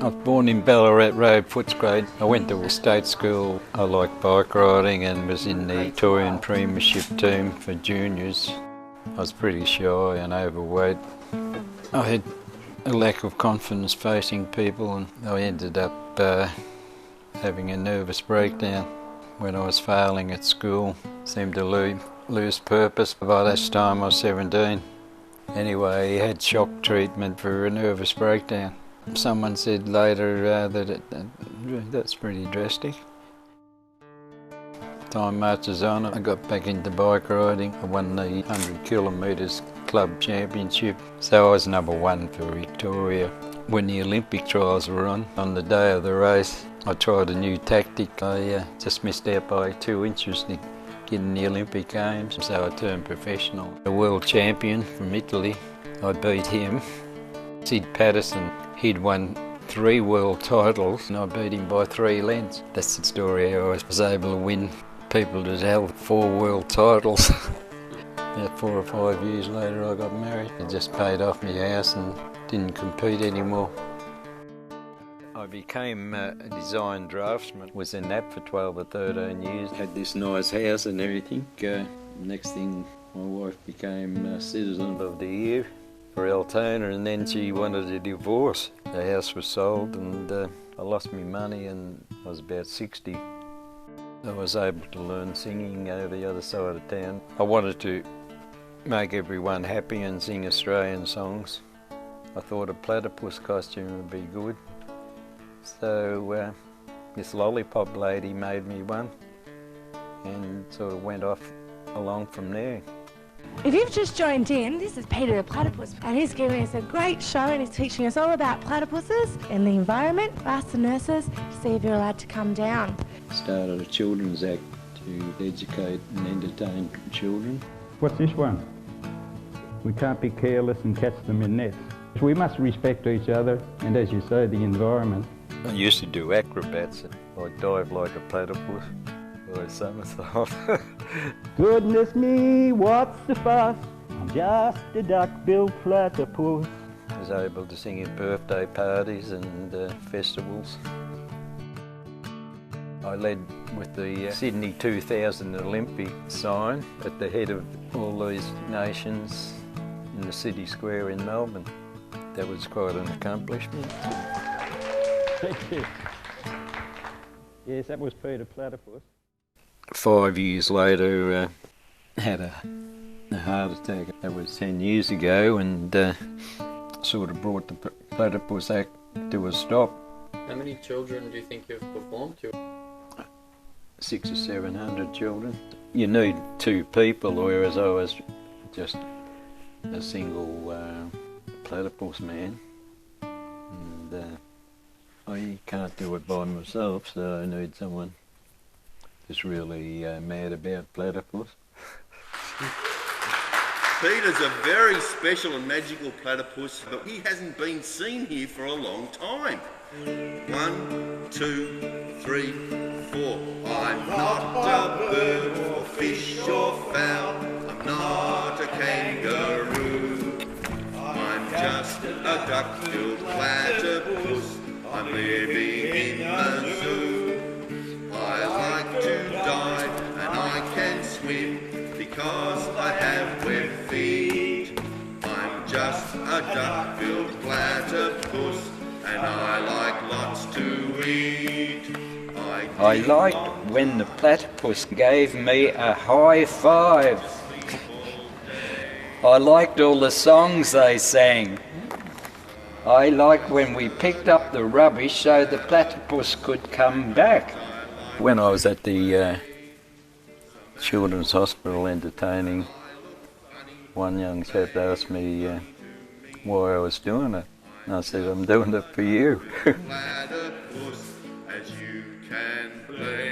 I was born in Ballarat Road, Footscray. I went to a state school. I liked bike riding and was in the Victorian Premiership team for juniors. I was pretty shy and overweight. I had a lack of confidence facing people, and I ended up having a nervous breakdown when I was failing at school. Seemed to lose purpose. By this time I was 17. Anyway, I had shock treatment for a nervous breakdown. Someone said later that's pretty drastic. Time marches on, I got back into bike riding. I won the 100 kilometres club championship, so I was number one for Victoria. When the Olympic trials were on the day of the race, I tried a new tactic. I just missed out by 2 inches to get in the Olympic Games, so I turned professional. A world champion from Italy, I beat him. Sid Patterson, he'd won 3 world titles and I beat him by 3 lengths. That's the story how I was able to win people that held 4 world titles. About 4 or 5 years later I got married. I just paid off my house and didn't compete anymore. I became a design draftsman, was in that for 12 or 13 years, had this nice house and everything. Next thing, my wife became Citizen of the Year for Altona, and then she wanted a divorce. The house was sold and I lost my money and I was about 60. I was able to learn singing over the other side of town. I wanted to make everyone happy and sing Australian songs. I thought a platypus costume would be good. So this lollipop lady made me one and sort of went off along from there. If you've just joined in, this is Peter the Platypus, and he's giving us a great show and he's teaching us all about platypuses and the environment. Ask the nurses to see if you're allowed to come down. Started a children's act to educate and entertain children. What's this one? We can't be careless and catch them in nets. We must respect each other and, as you say, the environment. I used to do acrobats, like dive like a platypus or a somersault. Goodness me, what's the fuss? I'm just a duck-billed platypus. I was able to sing at birthday parties and festivals. I led with the Sydney 2000 Olympic sign at the head of all these nations in the city square in Melbourne. That was quite an accomplishment. Thank you. Yes, that was Peter Platypus. 5 years later, had a heart attack. That was 10 years ago, and sort of brought the Platypus act to a stop. How many children do you think you've performed to? 600 or 700 children. You need 2 people, whereas I was just a single platypus man. And I can't do it by myself, so I need someone that's really mad about platypus. Peter's a very special and magical platypus, but he hasn't been seen here for a long time. 1, 2, 3, 4. I'm not a bird or fish or fowl. I'm not a kangaroo. I'm just a duck-billed platypus. I'm living in the zoo. I like to dive and I can swim because I have webbed feet. I'm just a duck-billed platypus and I like lots to eat. I liked when the platypus gave me a high five. I liked all the songs they sang. I liked when we picked up the rubbish so the platypus could come back. When I was at the Children's Hospital entertaining, one young chap asked me why I was doing it. And I said, I'm doing it for you. Platypus, as you can play.